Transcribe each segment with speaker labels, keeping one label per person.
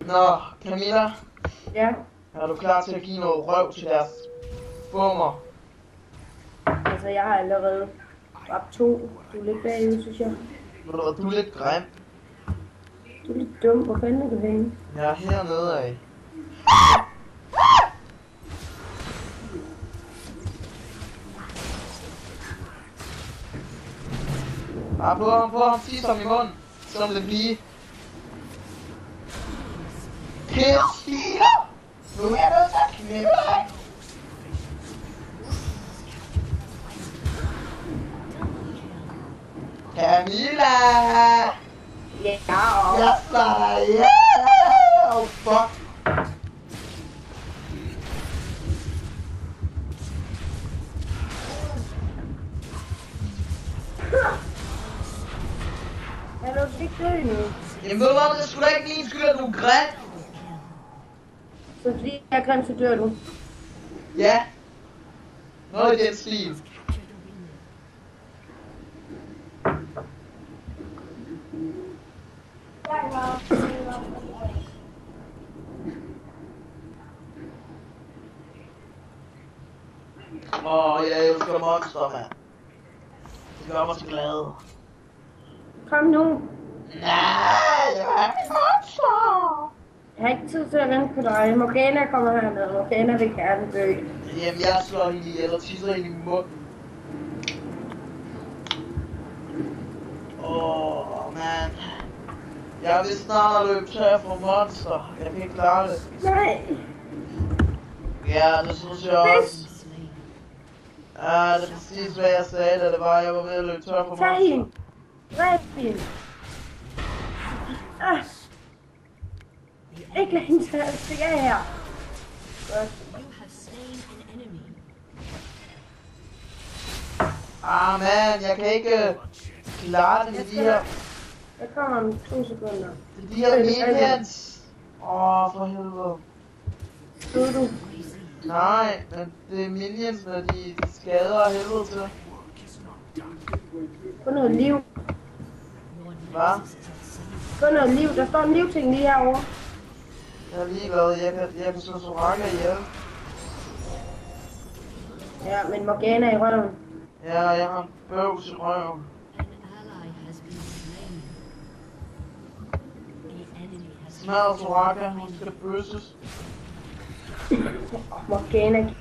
Speaker 1: Nå, Camilla,
Speaker 2: Ja,
Speaker 1: er du klar til at give noget røv til deres bummer?
Speaker 2: altså jeg har allerede dræbt 2. Du er lidt bagud, synes jeg.
Speaker 1: Ved du hvad, du er lidt grim.
Speaker 2: Du er lidt dum. Hvor fanden er du henne?
Speaker 1: Jeg er hernede af. Bare på ham, tis ham i munden, som den pige. Pisse piger! Nu er jeg nødt til at knippe dig! Camilla!
Speaker 2: Ja,
Speaker 1: Jeg starter yeah! Oh fuck!
Speaker 2: Hallo, du skal ikke dø nu.
Speaker 1: Jamen ved du hvad, det er sgu da ikke min skyld, at du er grim.
Speaker 2: Så fordi jeg er grim, så dør du.
Speaker 1: Ja. Noget i den stil. Jeg elsker monster, mand. Det gør mig så glad.
Speaker 2: Kom nu.
Speaker 1: Nej, jeg er et monster.
Speaker 2: Jeg har ikke tid til at vente på dig. Morgana kommer herned. Morgana vil gerne dø.
Speaker 1: Jamen, jeg slår hende ihjel og tisser hende i munden. Man. Jeg vil snart løbe tør for monster. Jeg kan ikke klare det.
Speaker 2: Nej.
Speaker 1: Ja, det synes jeg også. Ja, det er præcis hvad jeg sagde, da det var, jeg var ved at løbe tør for monster.
Speaker 2: Tag hende. Dræb hende. Ikke lad hende tage stik af her. Godt.
Speaker 1: Man, jeg kan ikke klare det med de her.
Speaker 2: Jeg kommer om 2 sekunder.
Speaker 1: Det er de her minions. For helvede.
Speaker 2: Stod du?
Speaker 1: Nej, men det er minions, når de skader af helvede til.
Speaker 2: Få noget liv.
Speaker 1: Hvad?
Speaker 2: Få noget liv. Der står en livting lige herovre.
Speaker 1: Jeg er ligeglad, jeg kan slå Soraka ihjel.
Speaker 2: Ja, men Morgana i røven.
Speaker 1: Ja, jeg har en bøvs i røven. Smadret Soraka, hun skal bøsses.
Speaker 2: Morgana.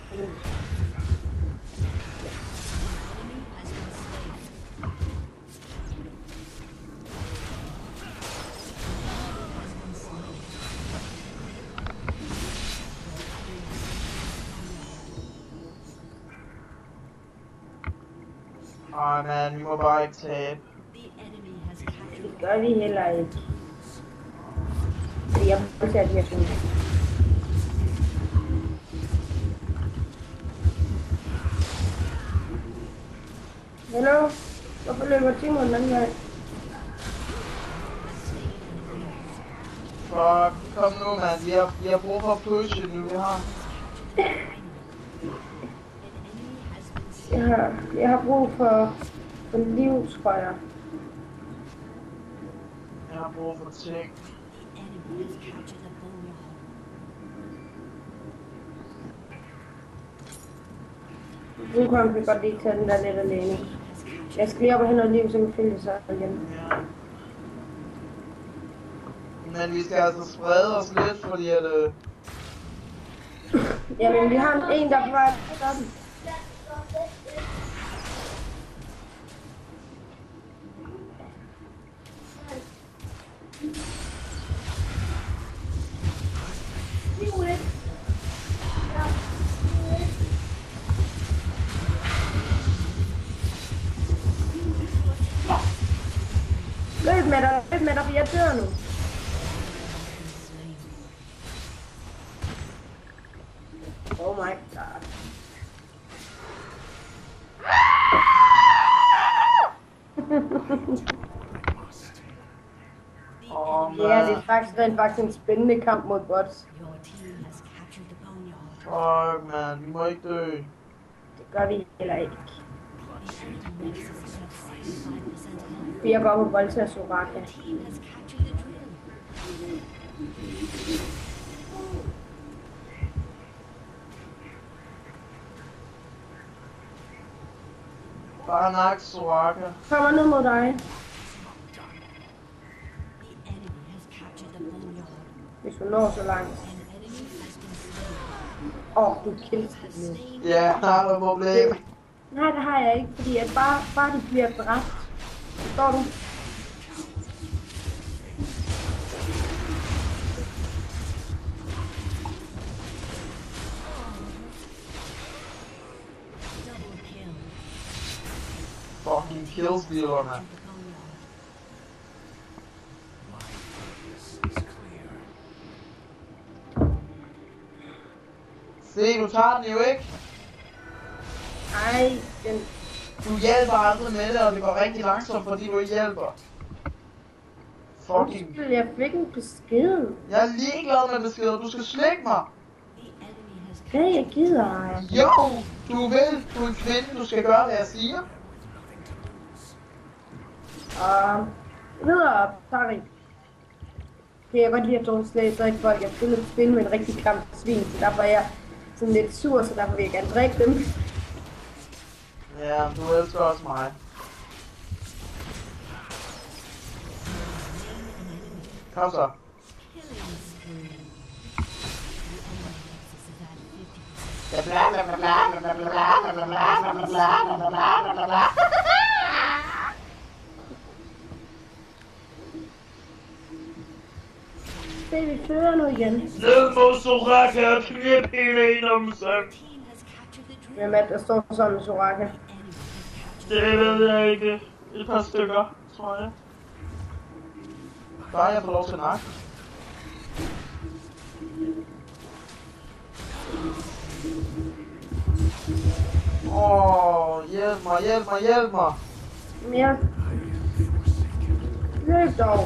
Speaker 1: Man, vi må bare ikke tabe.
Speaker 2: Det gør vi heller ikke. Fordi jeg vil tage de her ting. Hallo? Hvorfor løber Timon den anden vej?
Speaker 1: Fuck, kom nu man, vi har brug for at pushe nu, vi har.
Speaker 2: Jeg har brug for liv, tror jeg.
Speaker 1: Jeg har brug for ting.
Speaker 2: Du kan godt lige tage den der lidt alene. Jeg skal lige op og have noget liv, så kan følge sig igen.
Speaker 1: Ja. Men vi skal altså sprede os lidt, fordi at...
Speaker 2: Jamen, vi har en, der er på vej at stoppe. Løb med dig, for jeg dør nu. Oh my god. Ja, det er faktisk en spændende kamp mod bots.
Speaker 1: Fuck man, vi må ikke dø.
Speaker 2: Det gør vi heller ikke. Vi er bare på voldtaget Soraka.
Speaker 1: Bare nak, Soraka.
Speaker 2: Kommer ned mod dig. Hvis du når så langt. Du kildte det.
Speaker 1: Ja, har du et problem?
Speaker 2: Nej, det har jeg ikke, fordi at bare de bliver dræbt. Står du?
Speaker 1: Fucking killstealerne. Se, du tager den jo ikke.
Speaker 2: Ej, den...
Speaker 1: Du hjælper aldrig med det, og det går rigtig langsomt, fordi du ikke hjælper. Fucking...
Speaker 2: Undskyld, jeg fik en besked.
Speaker 1: Jeg er ligeglad med beskeder, du skal slække mig.
Speaker 2: Hey, jeg gider ej.
Speaker 1: Jo, du vil. Du er en kvinde, du skal gøre, hvad jeg siger.
Speaker 2: Videre, sorry. Det er godt lide at du slet ikke folk. Jeg spiller spil med en rigtig kamp svin, så derfor er jeg sådan lidt sur, så derfor vil jeg gerne drikke dem.
Speaker 1: Ja, du elsker også mig. Kom så.
Speaker 2: Se, vi fører nu igen.
Speaker 1: Ned mod Soraka og knip hele en om sig.
Speaker 2: Hvem er det, der står sammen med Soraka?
Speaker 1: Det ved jeg ikke. Et par stykker, tror jeg. Bare jeg får lov til at nakke. Hjælp mig, hjælp mig, hjælp mig.
Speaker 2: Mere. Løb dog.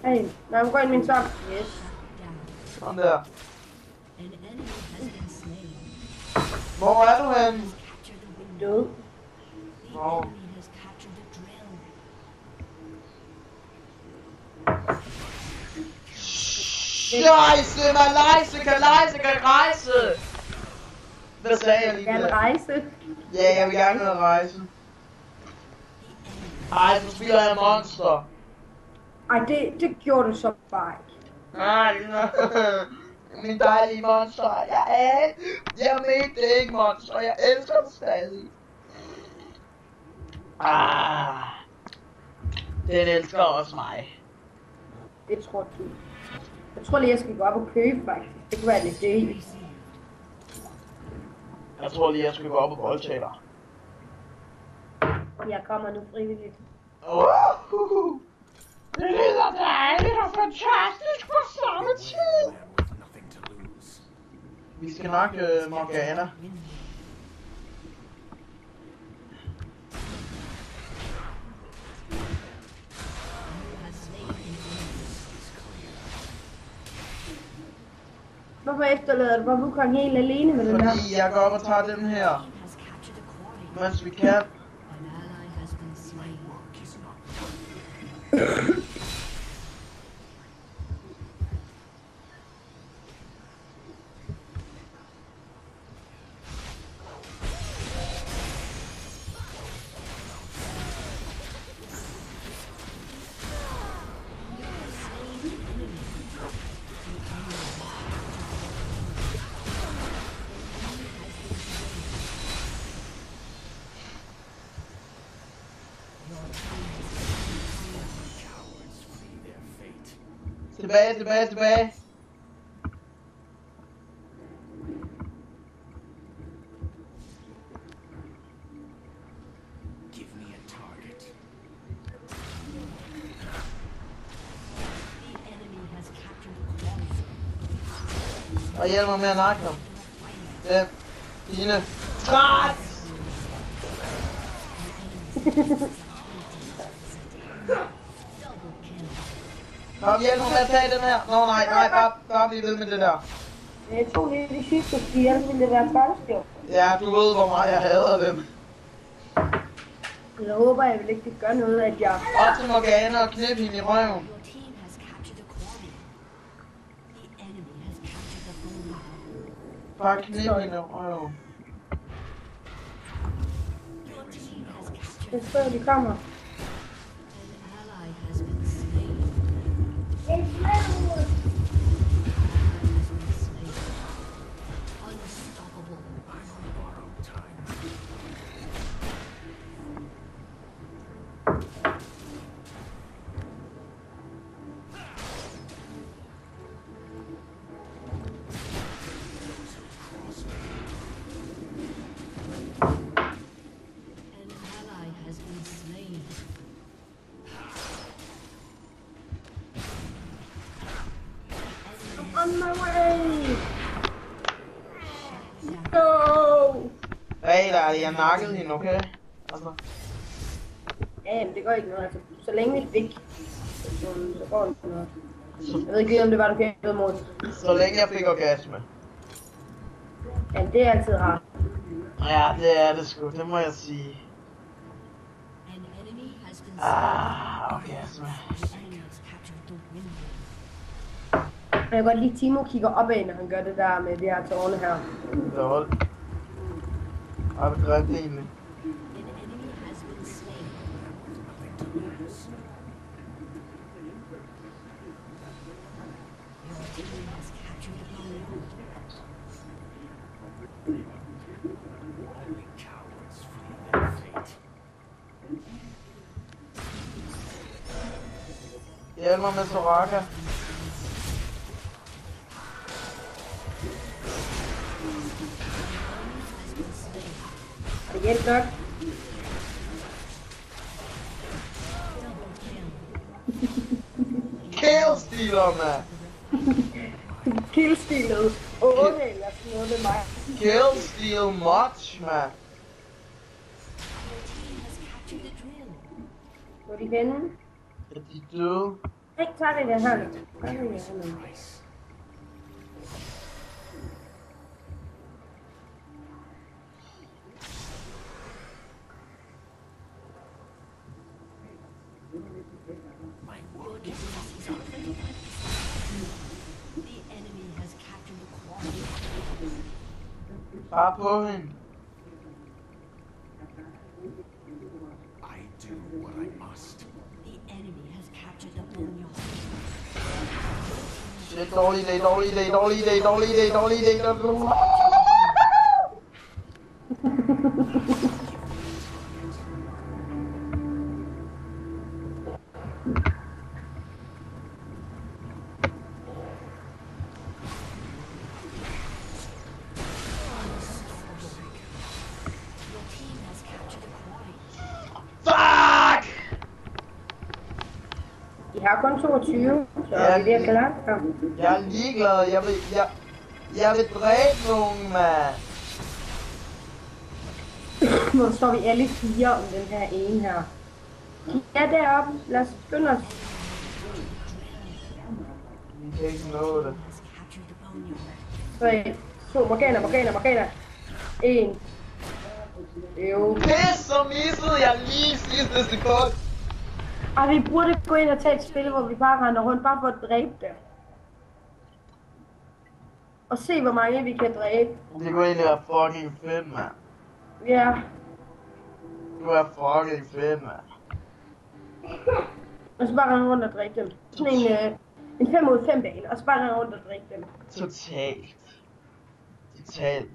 Speaker 2: Hey, lad mig gå ind i min svamp. Yes.
Speaker 1: Sådan der. Hvor er du henne?
Speaker 2: Død.
Speaker 1: Nå. Scheisse, Malayse, Kalejse, kan rejse! Hvad sagde jeg lige
Speaker 2: Jeg vil
Speaker 1: der?
Speaker 2: rejse.
Speaker 1: Ja, jeg vil gerne ud at rejse. Ej, så spiller jeg monster.
Speaker 2: Ej, det gjorde du så bare ikke.
Speaker 1: Nej, min dejlige monster. Jeg mente det ikke, monster. Jeg elsker det stadig. Den elsker også mig.
Speaker 2: Det tror du. Jeg tror lige, jeg skal gå op og købe, faktisk. Det kunne være lidt det.
Speaker 1: Jeg tror lige, jeg skal gå op og voldtage dig.
Speaker 2: Jeg kommer nu frivilligt.
Speaker 1: Det lyder dejligt og fantastisk på samme tid. Vi skal nok Morgana.
Speaker 2: Hvorfor efterlader du bare Wukong helt alene med den der?
Speaker 1: Fordi jeg går op og tager den her. Mens vi kan. Tilbage. Og hjælp mig med at nakke ham. 5, 4, 13! Kom, hjælp mig med at tage den her. Nå nej, bare bliv ved med det der.
Speaker 2: Jeg tog lige de sidste, fordi ellers ville det være træls.
Speaker 1: Ja, du ved, hvor meget jeg hader dem.
Speaker 2: Jeg håber, jeg vil ikke gøre noget, at jeg...
Speaker 1: Op til Morgana og knip hende i røven. Bare knip hende røv.
Speaker 2: Det står, de kommer. On my way! No!
Speaker 1: Hey, der er jeg nakket hende, okay? Altså.
Speaker 2: Ja, men det går ikke noget. Altså, så længe vi fik, så går det noget. Jeg ved ikke lige, om det var, du kæmpede mod.
Speaker 1: Så længe jeg fik orgasme.
Speaker 2: Ja, det er altid rart.
Speaker 1: Ja, det er det sgu, det må jeg sige. Orgasme.
Speaker 2: Jeg kan godt lide, Timo kigger opad, når han gør det der med de her tårne her.
Speaker 1: Lol. Har du dræbt egentlig? Hjælp mig med Soraka.
Speaker 2: Er det hjælp nok?
Speaker 1: Killstealerne!
Speaker 2: Killstealet. Jeg sådan med mig.
Speaker 1: Killsteal much, man.
Speaker 2: Hvor er de henne?
Speaker 1: Er de døde?
Speaker 2: Nej, tager det der her lidt.
Speaker 1: Bare på hende. Shit, dårlig idé, dårlig idé, dårlig idé, dårlig idé, dårlig idé. Fuck!
Speaker 2: De har kun 22, så ja, det er klart. Ja.
Speaker 1: Jeg er ligeglad, jeg vil dræbe nogen, mand.
Speaker 2: Nu står vi alle 4 om den her ene her. Ja, deroppe. Lad os skynde os.
Speaker 1: Vi kan ikke nå det.
Speaker 2: 3, 2, Morgana. 1. Jo.
Speaker 1: Pis, så missede jeg lige sidste sekund.
Speaker 2: Og vi burde gå ind og tage et spil, hvor vi bare render rundt, bare for at dræbe det. Og se, hvor mange vi kan dræbe.
Speaker 1: Det kunne egentlig være fucking fedt, mand.
Speaker 2: Ja.
Speaker 1: Det kunne være fucking fedt, mand.
Speaker 2: Og så bare rende rundt og dræbe dem. Sådan en 5 mod 5 bane, og så bare rende rundt og dræbe dem.
Speaker 1: Totalt. Totalt.